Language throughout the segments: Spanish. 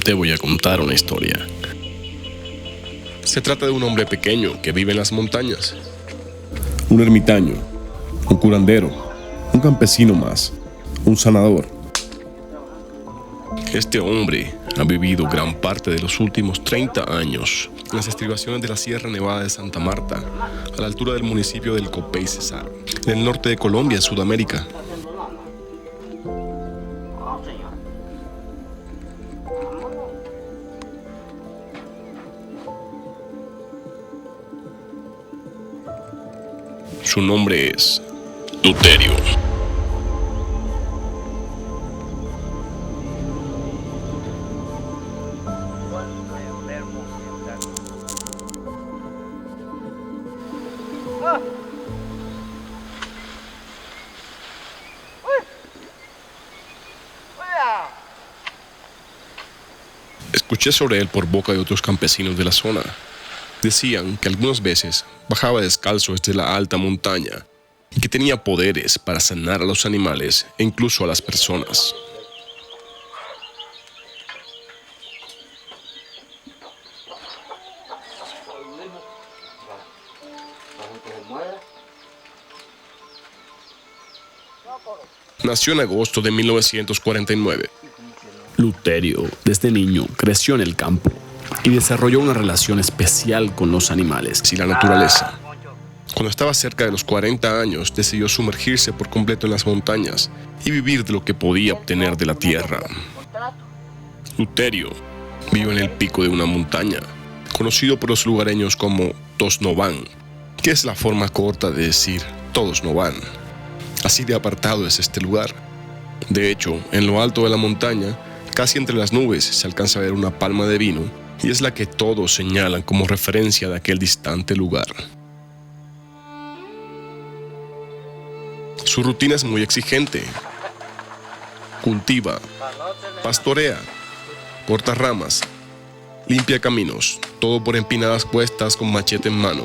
te voy a contar una historia. Se trata de un hombre pequeño que vive en las montañas. Un ermitaño, un curandero, un campesino más, un sanador. Este hombre ha vivido gran parte de los últimos 30 años en las estribaciones de la Sierra Nevada de Santa Marta, a la altura del municipio del Copey Cesar, en el norte de Colombia, en Sudamérica. Su nombre es Luterio. Escuché sobre él por boca de otros campesinos de la zona. Decían que algunas veces bajaba descalzo desde la alta montaña y que tenía poderes para sanar a los animales e incluso a las personas. Nació en agosto de 1949. Luterio, desde niño, creció en el campo y desarrolló una relación especial con los animales y la naturaleza. Cuando estaba cerca de los 40 años, decidió sumergirse por completo en las montañas y vivir de lo que podía obtener de la tierra. Luterio vive en el pico de una montaña, conocido por los lugareños como Todos no van, que es la forma corta de decir todos no van. Así de apartado es este lugar. De hecho, en lo alto de la montaña, casi entre las nubes, se alcanza a ver una palma de vino y es la que todos señalan como referencia de aquel distante lugar. Su rutina es muy exigente. Cultiva, pastorea, corta ramas, limpia caminos, todo por empinadas cuestas con machete en mano.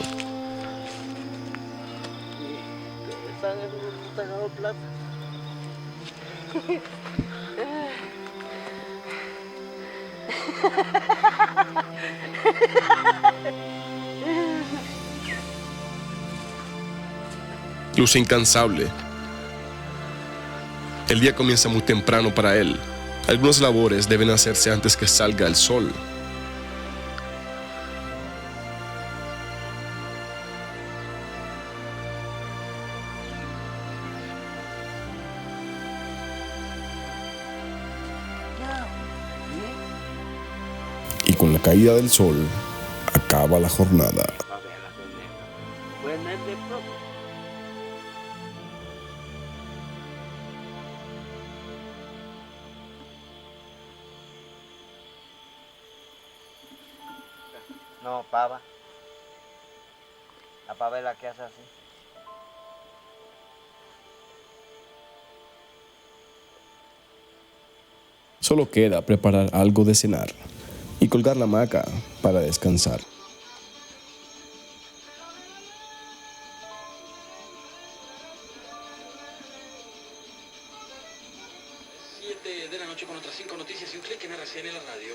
Luce incansable. El día comienza muy temprano para él. Algunas labores deben hacerse antes que salga el sol. Y con la caída del sol, acaba la jornada. No, pava. La pava es la que hace así. Solo queda preparar algo de cenar y colgar la hamaca para descansar. De la noche con otras 5 noticias y un clic en RCN la radio.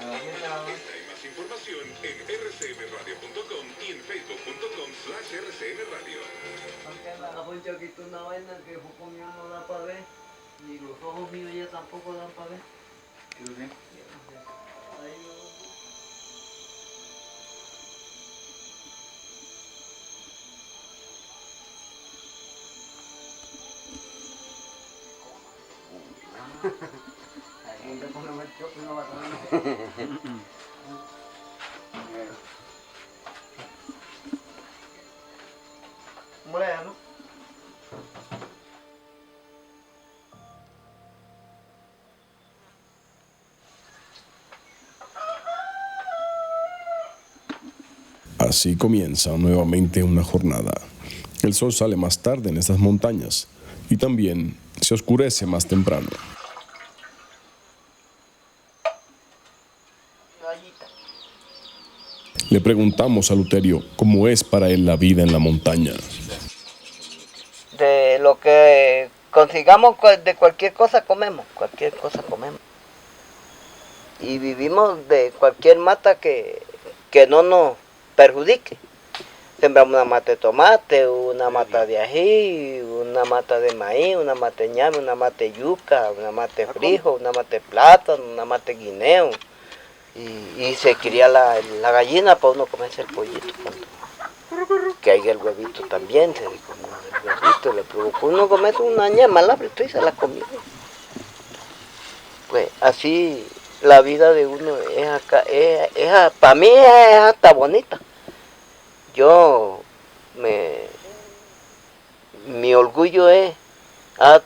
Esta y más información en rcnradio.com y en facebook.com/rcnradio. Aunque aquí está una vaina que Juco mío no da para ver, ni los ojos míos ya tampoco dan para ver. ¿Qué lo ven? Ahí Ahí le ponemos el choque y no va a salir. Bueno. Así comienza nuevamente una jornada. El sol sale más tarde en estas montañas y también se oscurece más temprano. Le preguntamos a Luterio cómo es para él la vida en la montaña. De lo que consigamos de cualquier cosa comemos, cualquier cosa comemos. y vivimos de cualquier mata que no nos perjudique. Sembramos una mata de tomate, una mata de ají, una mata de maíz, una mata de ñame, una mata de yuca, una mata de frijol, una mata de plátano, una mata de guineo. Y se cría la gallina para uno comerse el pollito. Que hay el huevito también, se le come el huevito, le provocó uno comerse una ñama, la apretó y se la comió. Pues así la vida de uno es acá, para mí es hasta bonita. Mi orgullo es,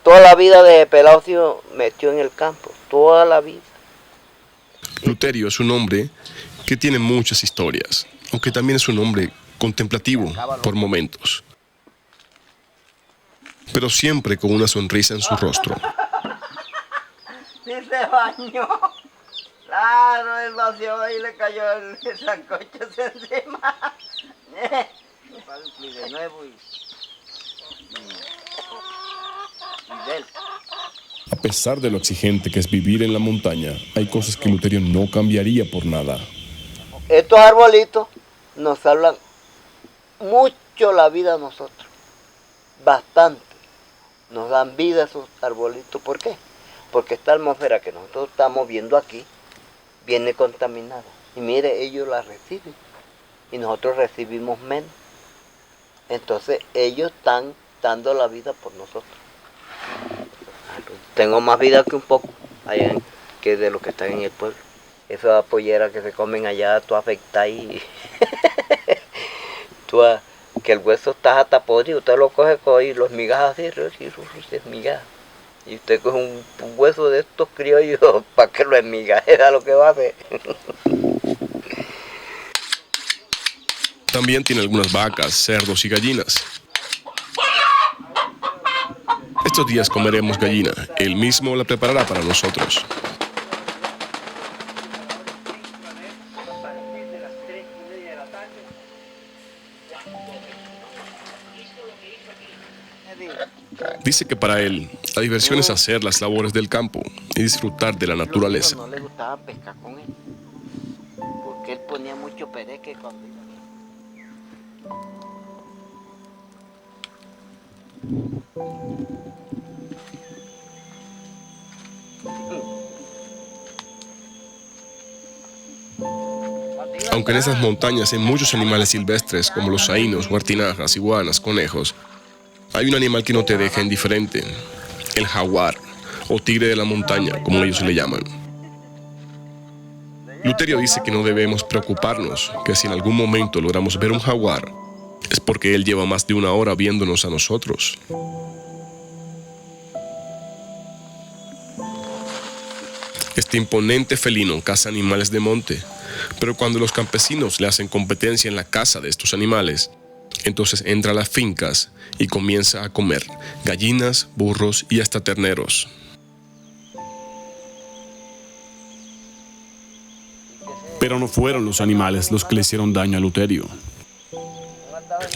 toda la vida desde pelado sido metió en el campo, toda la vida. Luterio es un hombre que tiene muchas historias, aunque también es un hombre contemplativo por momentos, pero siempre con una sonrisa en su rostro. Sí se bañó, claro, él vació y le cayó el sancocho encima. De nuevo y del. A pesar de lo exigente que es vivir en la montaña, hay cosas que Luterio no cambiaría por nada. Estos arbolitos nos salvan mucho la vida a nosotros, bastante. Nos dan vida esos arbolitos. ¿Por qué? Porque esta atmósfera que nosotros estamos viendo aquí viene contaminada. Y mire, ellos la reciben y nosotros recibimos menos. Entonces ellos están dando la vida por nosotros. Tengo más vida que un poco allá que de los que están en el pueblo. Esa pollera que se comen allá, tú afectas y que el hueso está hasta podrido, usted lo coge y los migajas así, es migajas. Y usted coge un hueso de estos criollos para que lo enmigaje, a lo que va a hacer. También tiene algunas vacas, cerdos y gallinas. Estos días comeremos gallina. Él mismo la preparará para nosotros. Dice que para él, la diversión es hacer las labores del campo y disfrutar de la naturaleza. No le gustaba pescar con él, porque él ponía mucho pereque cuando iba. Aunque en esas montañas hay muchos animales silvestres como los saínos, guartinajas, iguanas, conejos, hay un animal que no te deja indiferente, el jaguar, o tigre de la montaña, como ellos le llaman. Luterio dice que no debemos preocuparnos, que si en algún momento logramos ver un jaguar, es porque él lleva más de una hora viéndonos a nosotros. Este imponente felino caza animales de monte, pero cuando los campesinos le hacen competencia en la caza de estos animales, entonces entra a las fincas y comienza a comer gallinas, burros y hasta terneros. Pero no fueron los animales los que le hicieron daño a Luterio.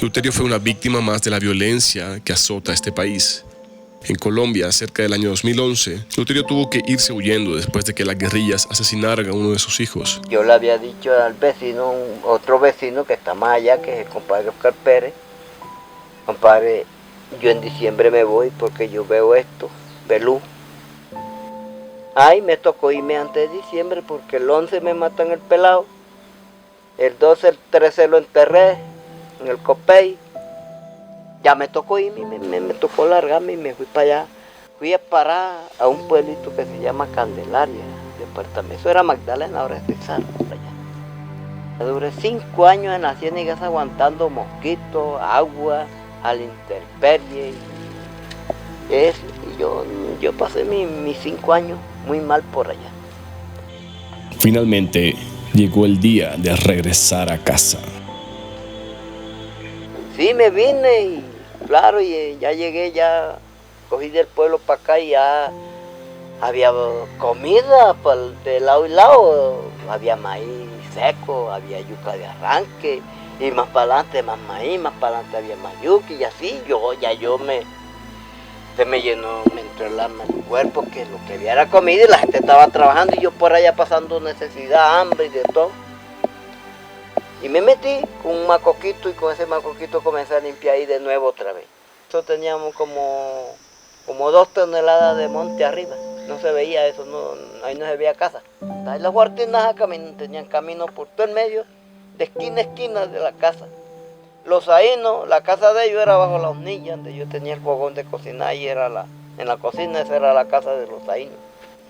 Luterio fue una víctima más de la violencia que azota este país. En Colombia, cerca del año 2011, Luterio tuvo que irse huyendo después de que las guerrillas asesinaran a uno de sus hijos. Yo le había dicho al vecino, otro vecino que está más allá, que es el compadre Oscar Pérez: compadre, yo en diciembre me voy porque yo veo esto, velú. Ay, me tocó irme antes de diciembre porque el 11 me matan el pelado, el 12, el 13 lo enterré en el Copey. Ya me tocó irme, me tocó largarme y me fui para allá. Fui a parar a un pueblito que se llama Candelaria, departamento. Eso era Magdalena, ahora es Cesar, por allá. Duré 5 años en la ciénaga aguantando mosquitos, agua, a la intemperie. Y yo pasé mis 5 años muy mal por allá. Finalmente, llegó el día de regresar a casa. Sí, me vine y claro, y ya llegué, ya cogí del pueblo para acá y ya había comida de lado y lado. Había maíz seco, había yuca de arranque, y más para adelante más maíz, más para adelante había más yuca y así. Yo Se me llenó, me entró el alma en el cuerpo, que lo que había era comida y la gente estaba trabajando y yo por allá pasando necesidad, hambre y de todo. Y me metí con un macoquito y con ese macoquito comencé a limpiar ahí de nuevo otra vez. Nosotros teníamos como 2 toneladas de monte arriba. No se veía eso, ahí no se veía casa. Ahí las huartinas tenían camino por todo el medio, de esquina a esquina de la casa. Los saínos, la casa de ellos era bajo la hornilla, donde yo tenía el fogón de cocinar, y era en la cocina, esa era la casa de los saínos.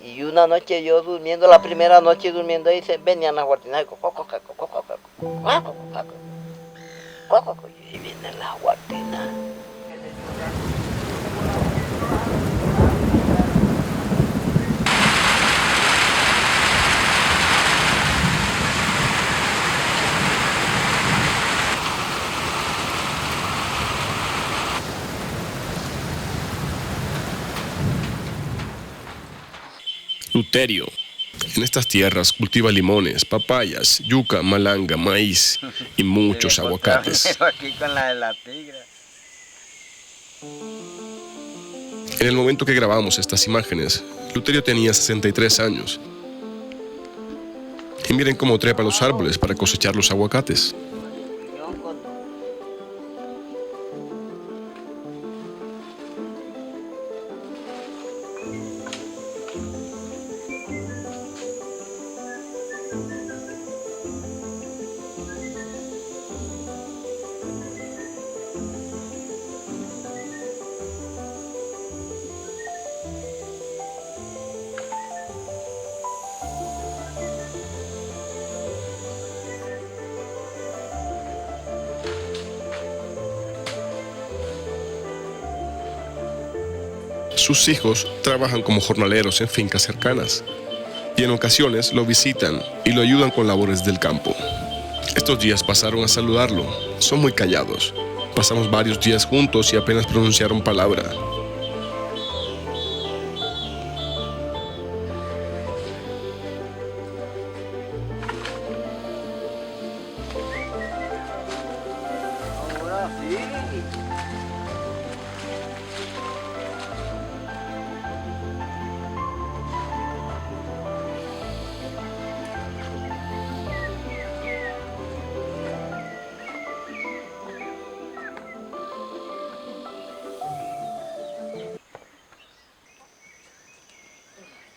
Y una noche yo durmiendo, la primera noche durmiendo ahí, venían las huartinas, y vienen las huartinas. Luterio, en estas tierras cultiva limones, papayas, yuca, malanga, maíz y muchos aguacates. Aquí con la de la tigra. En el momento que grabamos estas imágenes, Luterio tenía 63 años. Y miren cómo trepa los árboles para cosechar los aguacates. Sus hijos trabajan como jornaleros en fincas cercanas y en ocasiones lo visitan y lo ayudan con labores del campo. Estos días pasaron a saludarlo, son muy callados. Pasamos varios días juntos y apenas pronunciaron palabra. Ahora sí.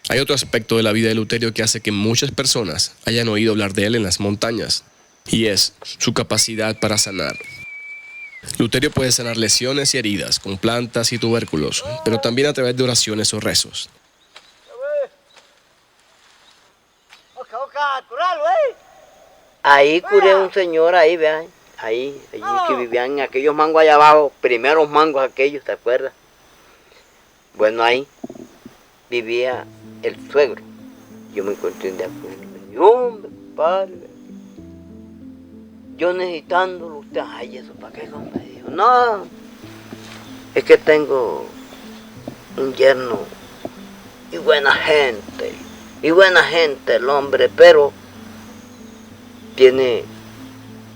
Hay otro aspecto de la vida de Luterio que hace que muchas personas hayan oído hablar de él en las montañas, y es su capacidad para sanar. Luterio puede sanar lesiones y heridas con plantas y tubérculos, pero también a través de oraciones o rezos. Ahí curé a un señor ahí, vean, allí que vivían en aquellos mangos allá abajo, primeros mangos aquellos, ¿te acuerdas? Bueno, ahí vivía el suegro. Yo me encontré un día con él y me dijo, hombre, padre, yo necesitándolo, usted, ay, ¿eso para qué? Me dijo, no, es que tengo un yerno y buena gente el hombre, pero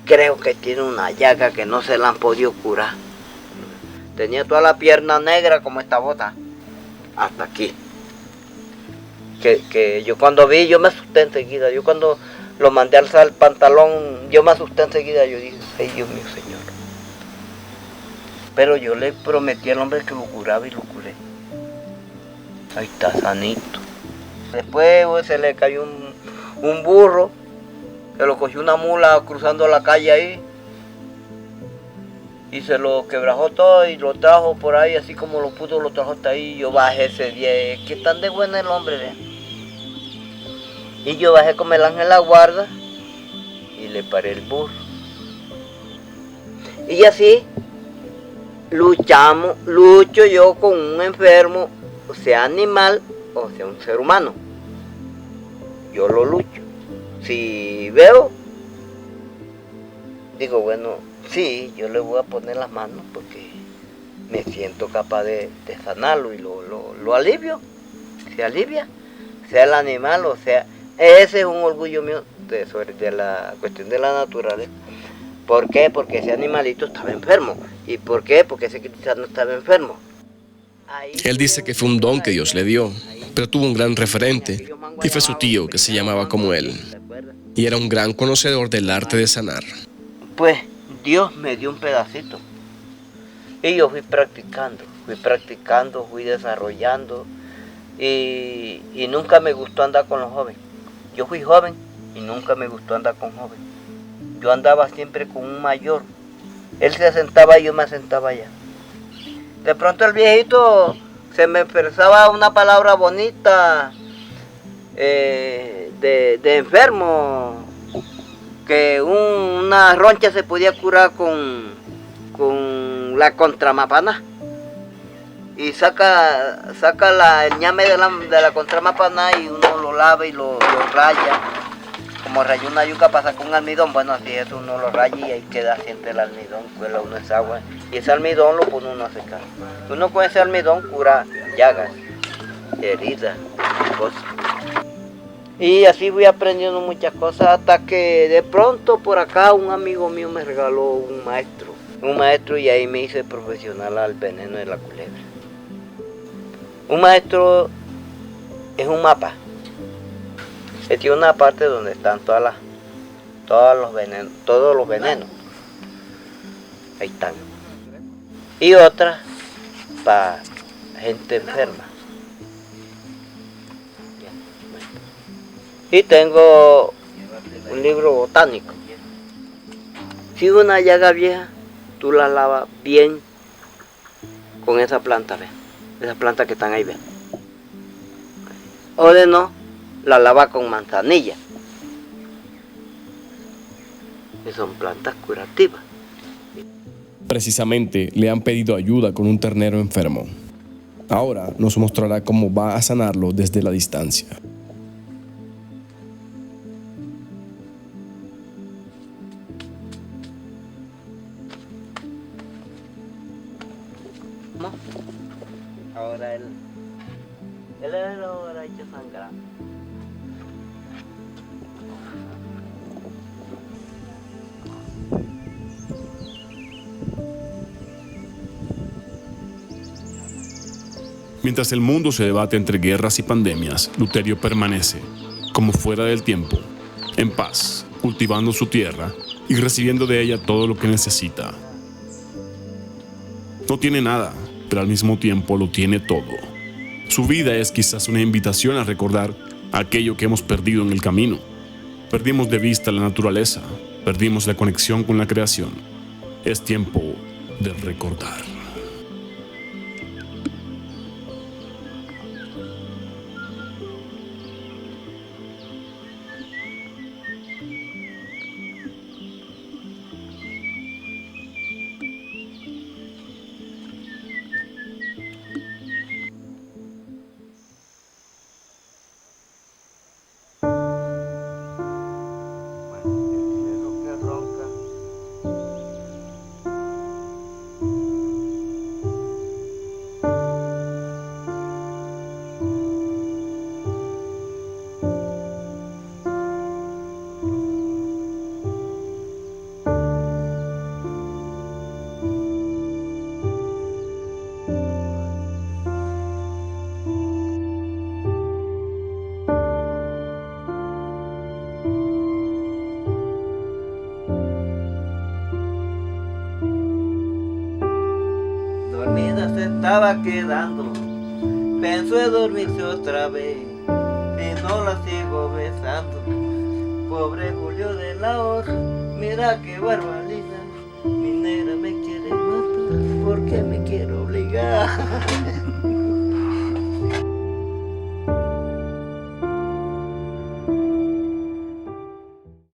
creo que tiene una llaga que no se la han podido curar. Tenía toda la pierna negra como esta bota, hasta aquí. Que yo cuando vi, yo me asusté enseguida. Yo cuando lo mandé a alzar el pantalón, yo me asusté enseguida. Yo dije, ay, Dios mío, Señor. Pero yo le prometí al hombre que lo curaba y lo curé. Ahí está, sanito. Después pues, se le cayó un burro, que lo cogió una mula cruzando la calle ahí. Y se lo quebrajó todo y lo trajo por ahí, así como lo pudo, lo trajo hasta ahí. Yo bajé ese día, es que tan de bueno el hombre, ¿eh? Y yo bajé con el ángel la guarda y le paré el burro. Y así lucho yo con un enfermo, sea animal o sea un ser humano. Yo lo lucho. Si veo, digo, bueno, sí, yo le voy a poner las manos porque me siento capaz de sanarlo y lo alivio. Se alivia, sea el animal o sea... Ese es un orgullo mío de la cuestión de la naturaleza. ¿Por qué? Porque ese animalito estaba enfermo. ¿Y por qué? Porque ese cristiano estaba enfermo. Él dice que fue un don que Dios le dio, pero tuvo un gran referente, y fue su tío que se llamaba como él, y era un gran conocedor del arte de sanar. Pues Dios me dio un pedacito, y yo fui practicando, fui desarrollando, y nunca me gustó andar con los jóvenes. Yo fui joven y nunca me gustó andar con jóvenes. Yo andaba siempre con un mayor. Él se sentaba y yo me sentaba allá. De pronto el viejito se me expresaba una palabra bonita de enfermo, que una roncha se podía curar con la contramapaná. Y saca el ñame de la contramapaná y uno lo lava y lo raya. Como rayó una yuca para sacar un almidón, bueno, así eso uno lo raya y ahí queda siempre el almidón, cuela uno esa agua. Y ese almidón lo pone uno a secar. Uno con ese almidón cura llagas, heridas, cosas. Y así voy aprendiendo muchas cosas hasta que de pronto por acá un amigo mío me regaló un maestro y ahí me hice profesional al veneno de la culebra. Un maestro es un mapa. Tiene una parte donde están todos los venenos. Ahí están. Y otra para gente enferma. Y tengo un libro botánico. Si una llaga vieja, tú la lavas bien con esa planta, ¿ves? Esas plantas que están ahí, ¿ves? O de no, la lava con manzanilla. Y son plantas curativas. Precisamente le han pedido ayuda con un ternero enfermo. Ahora nos mostrará cómo va a sanarlo desde la distancia. Ahora él ahora ha hecho sangrar. Mientras el mundo se debate entre guerras y pandemias, Luterio permanece, como fuera del tiempo, en paz, cultivando su tierra y recibiendo de ella todo lo que necesita. No tiene nada, pero al mismo tiempo lo tiene todo. Su vida es quizás una invitación a recordar aquello que hemos perdido en el camino. Perdimos de vista la naturaleza, perdimos la conexión con la creación. Es tiempo de recordar. Dormida se estaba quedando, pensó en dormirse otra vez, y no la sigo besando. Pobre Julio de la Hoja, mira qué barbaridad, mi negra me quiere matar, ¿por qué me quiere obligar?